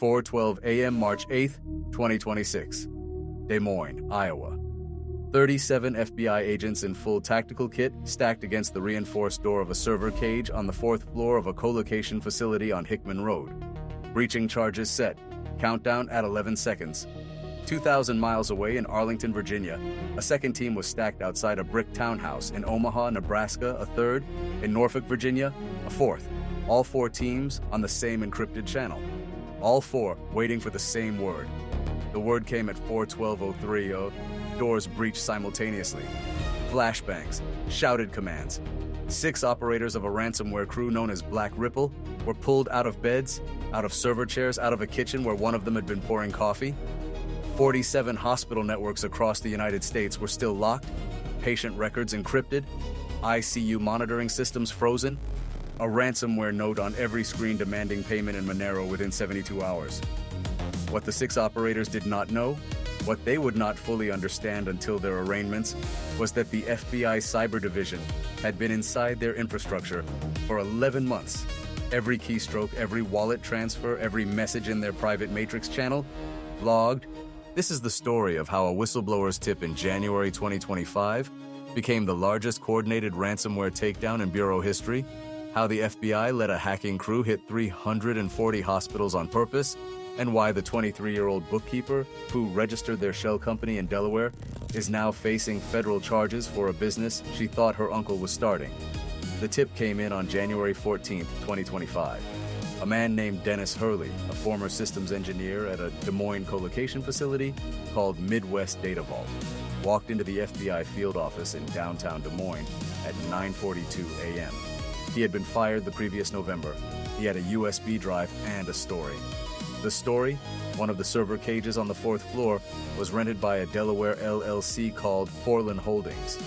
4:12 a.m. March 8, 2026. Des Moines, Iowa. 37 FBI agents in full tactical kit stacked against the reinforced door of a server cage on the 4th floor of a co-location facility on Hickman Road. Breaching charges set. Countdown at 11 seconds. 2,000 miles away in Arlington, Virginia, a second team was stacked outside a brick townhouse. In Omaha, Nebraska, a third. In Norfolk, Virginia, a fourth. All 4 teams on the same encrypted channel. All 4 waiting for the same word. The word came at 4:12:03. Doors breached simultaneously. Flashbangs, shouted commands. 6 operators of a ransomware crew known as BlackRipple were pulled out of beds, out of server chairs, out of a kitchen where one of them had been pouring coffee. 47 hospital networks across the United States were still locked, patient records encrypted, ICU monitoring systems frozen, a ransomware note on every screen demanding payment in Monero within 72 hours. What the 6 operators did not know, what they would not fully understand until their arraignments, was that the FBI Cyber Division had been inside their infrastructure for 11 months. Every keystroke, every wallet transfer, every message in their private matrix channel, logged. This is the story of how a whistleblower's tip in January 2025 became the largest coordinated ransomware takedown in bureau history, how the FBI let a hacking crew hit 340 hospitals on purpose, and why the 23-year-old bookkeeper who registered their shell company in Delaware is now facing federal charges for a business she thought her uncle was starting. The tip came in on January 14, 2025. A man named Dennis Hurley, a former systems engineer at a Des Moines co-location facility called Midwest Data Vault, walked into the FBI field office in downtown Des Moines at 9:42 a.m. He had been fired the previous November. He had a USB drive and a story. The story, one of the server cages on the 4th floor, was rented by a Delaware LLC called Forlin Holdings.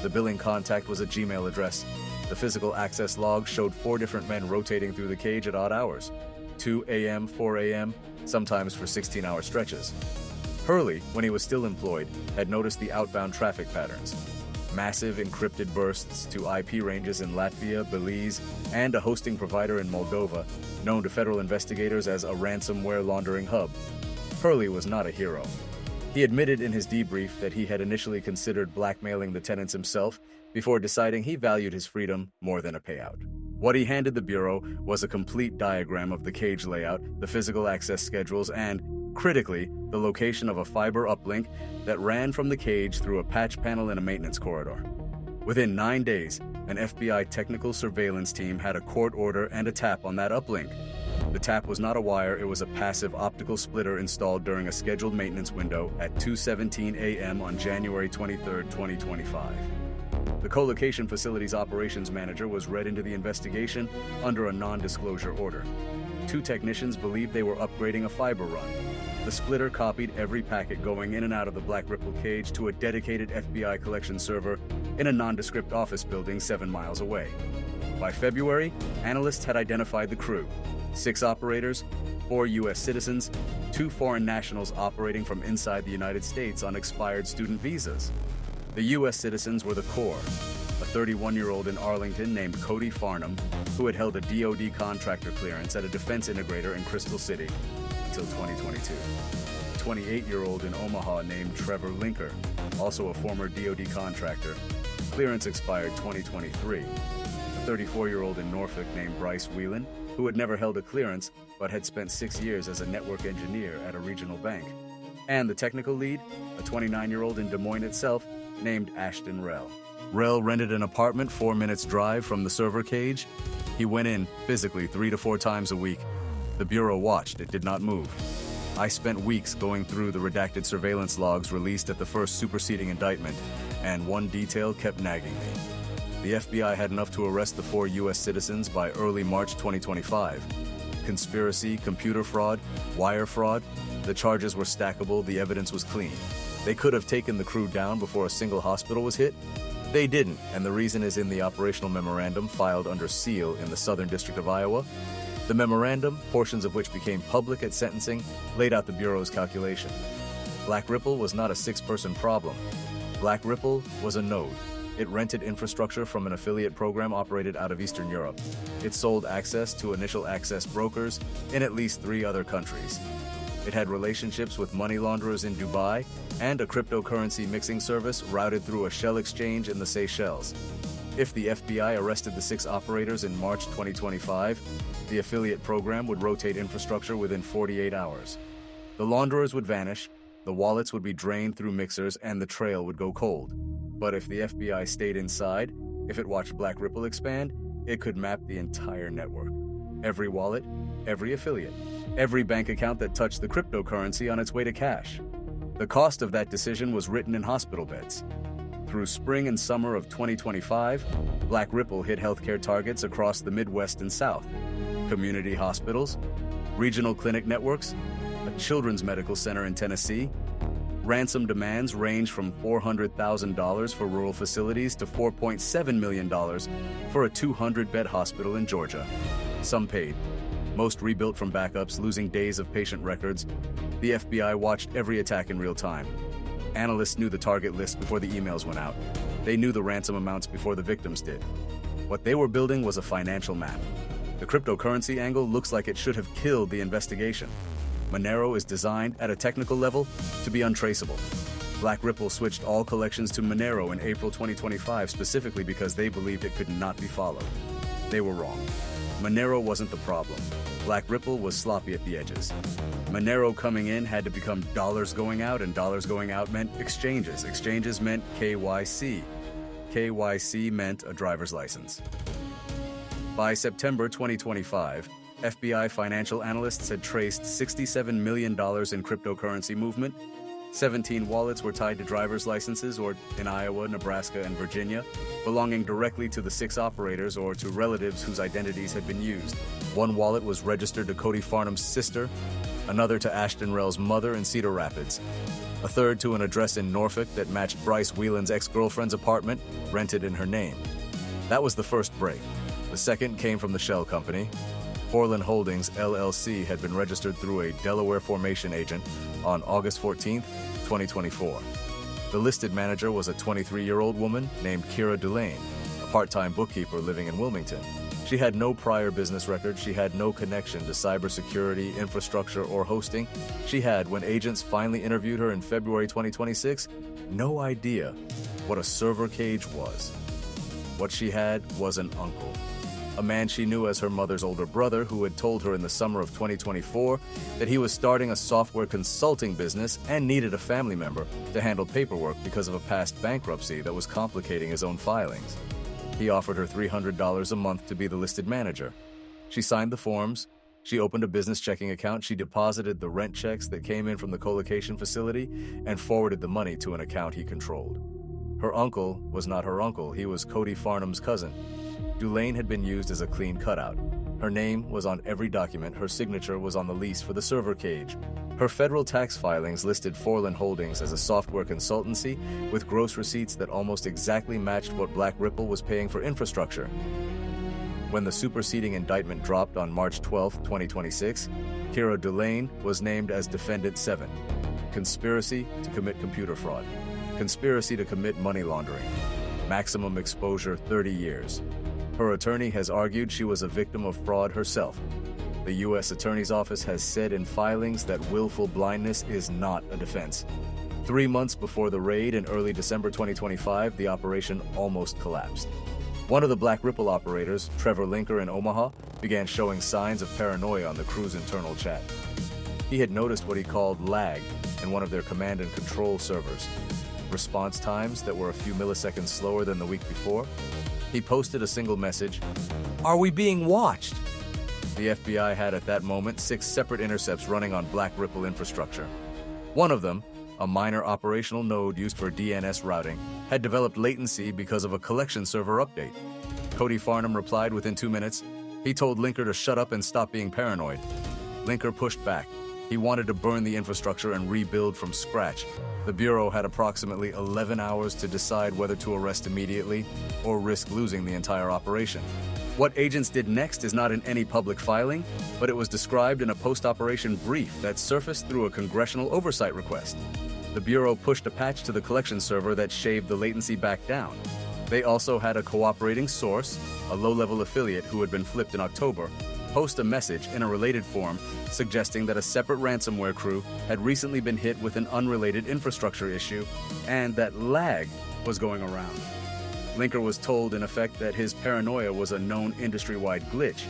The billing contact was a Gmail address. The physical access log showed 4 different men rotating through the cage at odd hours, 2 a.m., 4 a.m., sometimes for 16-hour stretches. Hurley, when he was still employed, had noticed the outbound traffic patterns. Massive encrypted bursts to IP ranges in Latvia, Belize, and a hosting provider in Moldova, known to federal investigators as a ransomware laundering hub. Hurley was not a hero. He admitted in his debrief that he had initially considered blackmailing the tenants himself before deciding he valued his freedom more than a payout. What he handed the Bureau was a complete diagram of the cage layout, the physical access schedules, and, critically, the location of a fiber uplink that ran from the cage through a patch panel in a maintenance corridor. Within 9 days, an FBI technical surveillance team had a court order and a tap on that uplink. The tap was not a wire, it was a passive optical splitter installed during a scheduled maintenance window at 2:17 a.m. on January 23, 2025. The co-location facility's operations manager was read into the investigation under a non-disclosure order. 2 technicians believed they were upgrading a fiber run. The splitter copied every packet going in and out of the BlackRipple cage to a dedicated FBI collection server in a nondescript office building 7 miles away. By February, analysts had identified the crew: 6 operators, 4 U.S. citizens, 2 foreign nationals operating from inside the United States on expired student visas. The U.S. citizens were the core: a 31-year-old in Arlington named Cody Farnham, who had held a DoD contractor clearance at a defense integrator in Crystal City until 2022. A 28-year-old in Omaha named Trevor Linker, also a former DoD contractor. Clearance expired 2023. A 34-year-old in Norfolk named Bryce Whelan, who had never held a clearance but had spent 6 years as a network engineer at a regional bank. And the technical lead, a 29-year-old in Des Moines itself, named Ashton Rell. Rell rented an apartment 4 minutes drive from the server cage. He went in physically 3 to 4 times a week. The Bureau watched, it did not move. I spent weeks going through the redacted surveillance logs released at the first superseding indictment, and one detail kept nagging me. The FBI had enough to arrest the 4 U.S. citizens by early March 2025. Conspiracy, computer fraud, wire fraud. The charges were stackable, the evidence was clean. They could have taken the crew down before a single hospital was hit. They didn't, and the reason is in the operational memorandum filed under seal in the Southern District of Iowa. The memorandum, portions of which became public at sentencing, laid out the Bureau's calculation. BlackRipple was not a 6-person problem. BlackRipple was a node. It rented infrastructure from an affiliate program operated out of Eastern Europe. It sold access to initial access brokers in at least 3 other countries. It had relationships with money launderers in Dubai and a cryptocurrency mixing service routed through a shell exchange in the Seychelles. If the FBI arrested the 6 operators in March 2025, the affiliate program would rotate infrastructure within 48 hours. The launderers would vanish, the wallets would be drained through mixers, and the trail would go cold. But if the FBI stayed inside, if it watched BlackRipple expand, it could map the entire network. Every wallet, every affiliate, every bank account that touched the cryptocurrency on its way to cash. The cost of that decision was written in hospital beds. Through spring and summer of 2025, BlackRipple hit healthcare targets across the Midwest and South. Community hospitals, regional clinic networks, a children's medical center in Tennessee. Ransom demands range from $400,000 for rural facilities to $4.7 million for a 200-bed hospital in Georgia. Some paid. Most rebuilt from backups, losing days of patient records. The FBI watched every attack in real time. Analysts knew the target list before the emails went out. They knew the ransom amounts before the victims did. What they were building was a financial map. The cryptocurrency angle looks like it should have killed the investigation. Monero is designed, at a technical level, to be untraceable. BlackRipple switched all collections to Monero in April 2025 specifically because they believed it could not be followed. They were wrong. Monero wasn't the problem. BlackRipple was sloppy at the edges. Monero coming in had to become dollars going out, and dollars going out meant exchanges. Exchanges meant KYC. KYC meant a driver's license. By September 2025, FBI financial analysts had traced $67 million in cryptocurrency movement. 17 wallets were tied to driver's licenses, or in Iowa, Nebraska, and Virginia, belonging directly to the 6 operators or to relatives whose identities had been used. One wallet was registered to Cody Farnham's sister, another to Ashton Rell's mother in Cedar Rapids, a third to an address in Norfolk that matched Bryce Whelan's ex-girlfriend's apartment, rented in her name. That was the first break. The second came from the shell company. Forland Holdings, LLC, had been registered through a Delaware formation agent on August 14, 2024. The listed manager was a 23-year-old woman named Kira Dulane, a part-time bookkeeper living in Wilmington. She had no prior business record. She had no connection to cybersecurity, infrastructure, or hosting. She had, when agents finally interviewed her in February 2026, no idea what a server cage was. What she had was an uncle, a man she knew as her mother's older brother, who had told her in the summer of 2024 that he was starting a software consulting business and needed a family member to handle paperwork because of a past bankruptcy that was complicating his own filings. He offered her $300 a month to be the listed manager. She signed the forms. She opened a business checking account. She deposited the rent checks that came in from the co-location facility and forwarded the money to an account he controlled. Her uncle was not her uncle. He was Cody Farnham's cousin. Dulane had been used as a clean cutout. Her name was on every document. Her signature was on the lease for the server cage. Her federal tax filings listed Forland Holdings as a software consultancy with gross receipts that almost exactly matched what BlackRipple was paying for infrastructure. When the superseding indictment dropped on March 12, 2026, Kira Dulane was named as Defendant 7. Conspiracy to commit computer fraud. Conspiracy to commit money laundering. Maximum exposure 30 years. Her attorney has argued she was a victim of fraud herself. The U.S. Attorney's Office has said in filings that willful blindness is not a defense. 3 months before the raid in early December 2025, the operation almost collapsed. One of the BlackRipple operators, Trevor Linker in Omaha, began showing signs of paranoia on the crew's internal chat. He had noticed what he called lag in one of their command and control servers, response times that were a few milliseconds slower than the week before. He posted a single message, "Are we being watched?" The FBI had at that moment 6 separate intercepts running on BlackRipple infrastructure. One of them, a minor operational node used for DNS routing, had developed latency because of a collection server update. Cody Farnham replied within 2 minutes. He told Linker to shut up and stop being paranoid. Linker pushed back. He wanted to burn the infrastructure and rebuild from scratch. The Bureau had approximately 11 hours to decide whether to arrest immediately or risk losing the entire operation. What agents did next is not in any public filing, but it was described in a post-operation brief that surfaced through a congressional oversight request. The Bureau pushed a patch to the collection server that shaved the latency back down. They also had a cooperating source, a low-level affiliate who had been flipped in October, post a message in a related form suggesting that a separate ransomware crew had recently been hit with an unrelated infrastructure issue and that lag was going around. Linker was told in effect that his paranoia was a known industry-wide glitch.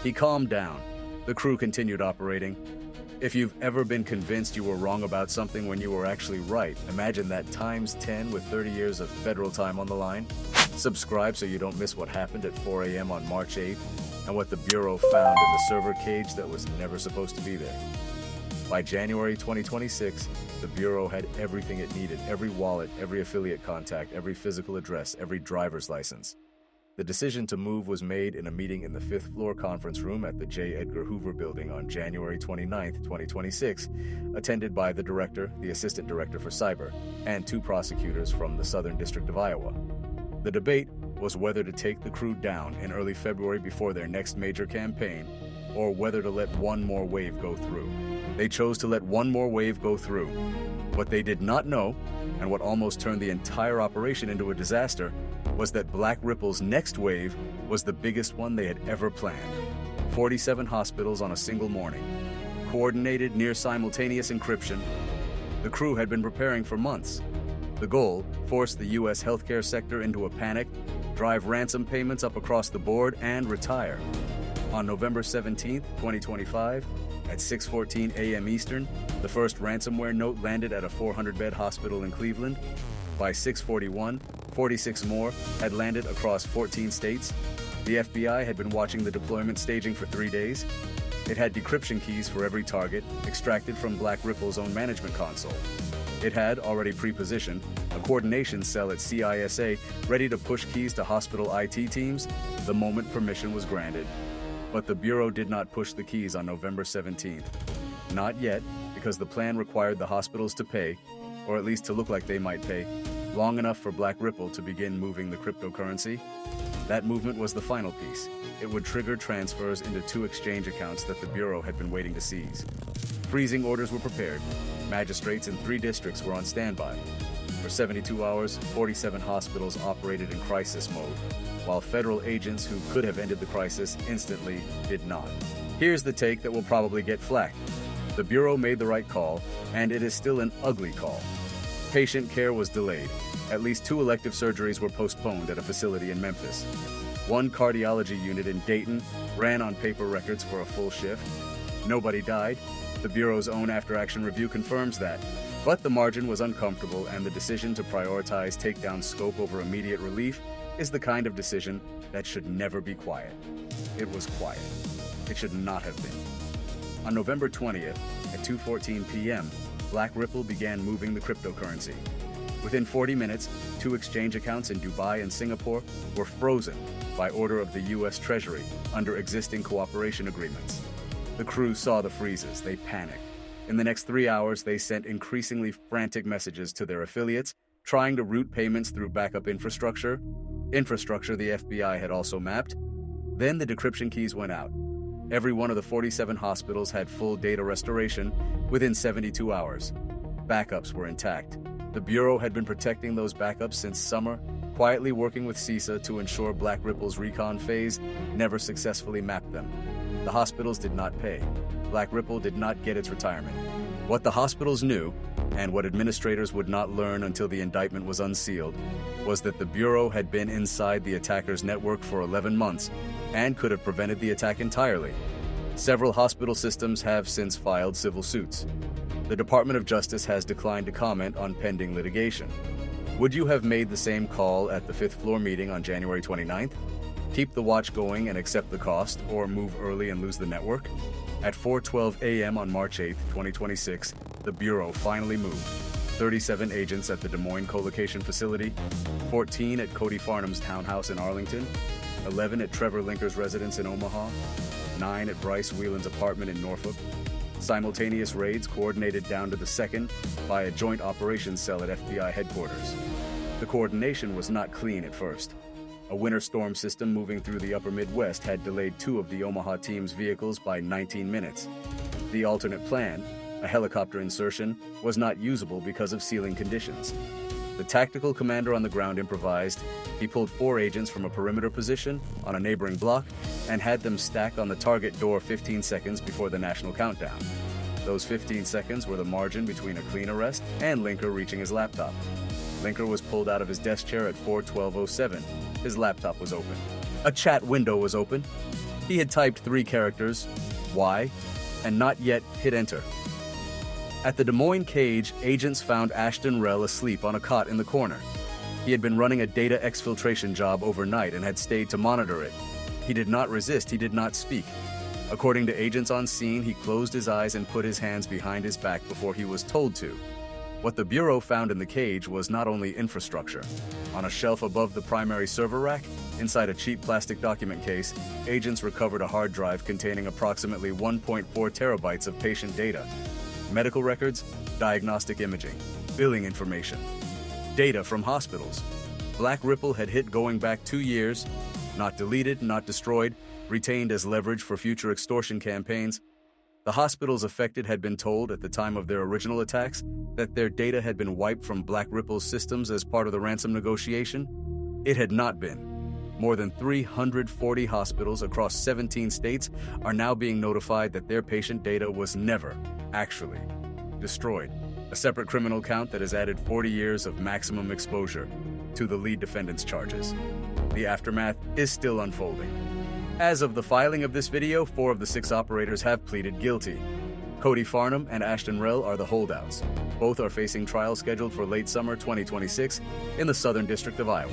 He calmed down. The crew continued operating. If you've ever been convinced you were wrong about something when you were actually right, imagine that times 10 with 30 years of federal time on the line. Subscribe so you don't miss what happened at 4 a.m. on March 8th and what the Bureau found in the server cage that was never supposed to be there. By January 2026, the Bureau had everything it needed: every wallet, every affiliate contact, every physical address, every driver's license. The decision to move was made in a meeting in the 5th floor conference room at the J. Edgar Hoover building on January 29, 2026, attended by the director, the assistant director for cyber, and 2 prosecutors from the Southern District of Iowa. The debate was whether to take the crew down in early February before their next major campaign, or whether to let one more wave go through. They chose to let one more wave go through. What they did not know, and what almost turned the entire operation into a disaster, was that BlackRipple's next wave was the biggest one they had ever planned. 47 hospitals on a single morning. Coordinated near simultaneous encryption. The crew had been preparing for months. The goal: force the U.S. healthcare sector into a panic, drive ransom payments up across the board, and retire. On November 17, 2025, at 6:14 a.m. Eastern, the first ransomware note landed at a 400-bed hospital in Cleveland. By 6:41, 46 more had landed across 14 states. The FBI had been watching the deployment staging for 3 days. It had decryption keys for every target, extracted from BlackRipple's own management console. It had, already pre-positioned, a coordination cell at CISA ready to push keys to hospital IT teams the moment permission was granted. But the Bureau did not push the keys on November 17th. Not yet, because the plan required the hospitals to pay, or at least to look like they might pay, long enough for BlackRipple to begin moving the cryptocurrency. That movement was the final piece. It would trigger transfers into 2 exchange accounts that the Bureau had been waiting to seize. Freezing orders were prepared. Magistrates in 3 districts were on standby. For 72 hours, 47 hospitals operated in crisis mode, while federal agents who could have ended the crisis instantly did not. Here's the take that will probably get flack. The Bureau made the right call, and it is still an ugly call. Patient care was delayed. At least 2 elective surgeries were postponed at a facility in Memphis. 1 cardiology unit in Dayton ran on paper records for a full shift. Nobody died. The Bureau's own after-action review confirms that. But the margin was uncomfortable, and the decision to prioritize takedown scope over immediate relief is the kind of decision that should never be quiet. It was quiet. It should not have been. On November 20th, at 2:14 p.m., BlackRipple began moving the cryptocurrency. Within 40 minutes, 2 exchange accounts in Dubai and Singapore were frozen by order of the U.S. Treasury under existing cooperation agreements. The crew saw the freezes. They panicked. In the next 3 hours, they sent increasingly frantic messages to their affiliates, trying to route payments through backup infrastructure the FBI had also mapped. Then the decryption keys went out. Every one of the 47 hospitals had full data restoration within 72 hours. Backups were intact. The Bureau had been protecting those backups since summer, quietly working with CISA to ensure BlackRipple's recon phase never successfully mapped them. The hospitals did not pay. BlackRipple did not get its retirement. What the hospitals knew, and what administrators would not learn until the indictment was unsealed, was that the Bureau had been inside the attacker's network for 11 months and could have prevented the attack entirely. Several hospital systems have since filed civil suits. The Department of Justice has declined to comment on pending litigation. Would you have made the same call at the 5th floor meeting on January 29th? Keep the watch going and accept the cost, or move early and lose the network? At 4:12 a.m. on March 8, 2026, the Bureau finally moved. 37 agents at the Des Moines co-location facility, 14 at Cody Farnham's townhouse in Arlington, 11 at Trevor Linker's residence in Omaha, 9 at Bryce Whelan's apartment in Norfolk. Simultaneous raids coordinated down to the second by a joint operations cell at FBI headquarters. The coordination was not clean at first. A winter storm system moving through the upper Midwest had delayed 2 of the Omaha team's vehicles by 19 minutes. The alternate plan, a helicopter insertion, was not usable because of sealing conditions. The tactical commander on the ground improvised. He pulled 4 agents from a perimeter position on a neighboring block and had them stack on the target door 15 seconds before the national countdown. Those 15 seconds were the margin between a clean arrest and Linker reaching his laptop. Linker was pulled out of his desk chair at 4:12:07. His laptop was open. A chat window was open. He had typed 3 characters, Y, and not yet hit enter. At the Des Moines cage, agents found Ashton Rell asleep on a cot in the corner. He had been running a data exfiltration job overnight and had stayed to monitor it. He did not resist, he did not speak. According to agents on scene, he closed his eyes and put his hands behind his back before he was told to. What the Bureau found in the cage was not only infrastructure. On a shelf above the primary server rack, inside a cheap plastic document case, agents recovered a hard drive containing approximately 1.4 terabytes of patient data. Medical records, diagnostic imaging, billing information, data from hospitals. BlackRipple had hit going back 2 years, not deleted, not destroyed, retained as leverage for future extortion campaigns. The hospitals affected had been told at the time of their original attacks that their data had been wiped from BlackRipple's systems as part of the ransom negotiation. It had not been. More than 340 hospitals across 17 states are now being notified that their patient data was never, actually, destroyed. A separate criminal count that has added 40 years of maximum exposure to the lead defendant's charges. The aftermath is still unfolding. As of the filing of this video, 4 of the 6 operators have pleaded guilty. Cody Farnham and Ashton Rell are the holdouts. Both are facing trial scheduled for late summer 2026 in the Southern District of Iowa.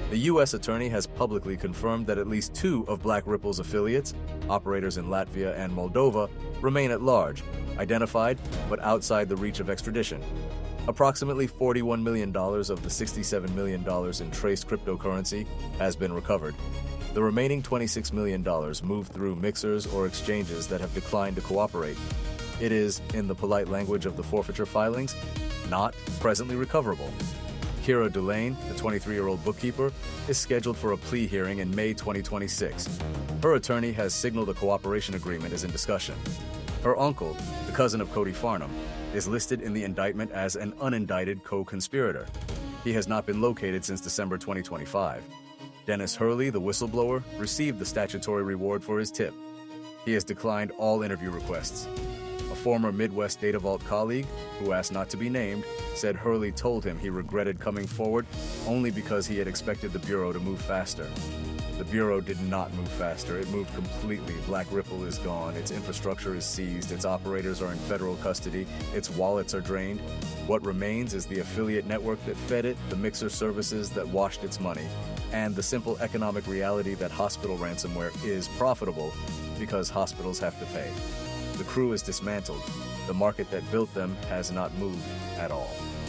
The U.S. Attorney has publicly confirmed that at least 2 of BlackRipple's affiliates, operators in Latvia and Moldova, remain at large, identified but outside the reach of extradition. Approximately $41 million of the $67 million in traced cryptocurrency has been recovered. The remaining $26 million moved through mixers or exchanges that have declined to cooperate. It is, in the polite language of the forfeiture filings, not presently recoverable. Kira Delane, the 23-year-old bookkeeper, is scheduled for a plea hearing in May 2026. Her attorney has signaled a cooperation agreement is in discussion. Her uncle, the cousin of Cody Farnham, is listed in the indictment as an unindicted co-conspirator. He has not been located since December 2025. Dennis Hurley, the whistleblower, received the statutory reward for his tip. He has declined all interview requests. A former Midwest Data Vault colleague, who asked not to be named, said Hurley told him he regretted coming forward only because he had expected the Bureau to move faster. The Bureau did not move faster. It moved completely. BlackRipple is gone. Its infrastructure is seized. Its operators are in federal custody. Its wallets are drained. What remains is the affiliate network that fed it, the mixer services that washed its money, and the simple economic reality that hospital ransomware is profitable because hospitals have to pay. The crew is dismantled. The market that built them has not moved at all.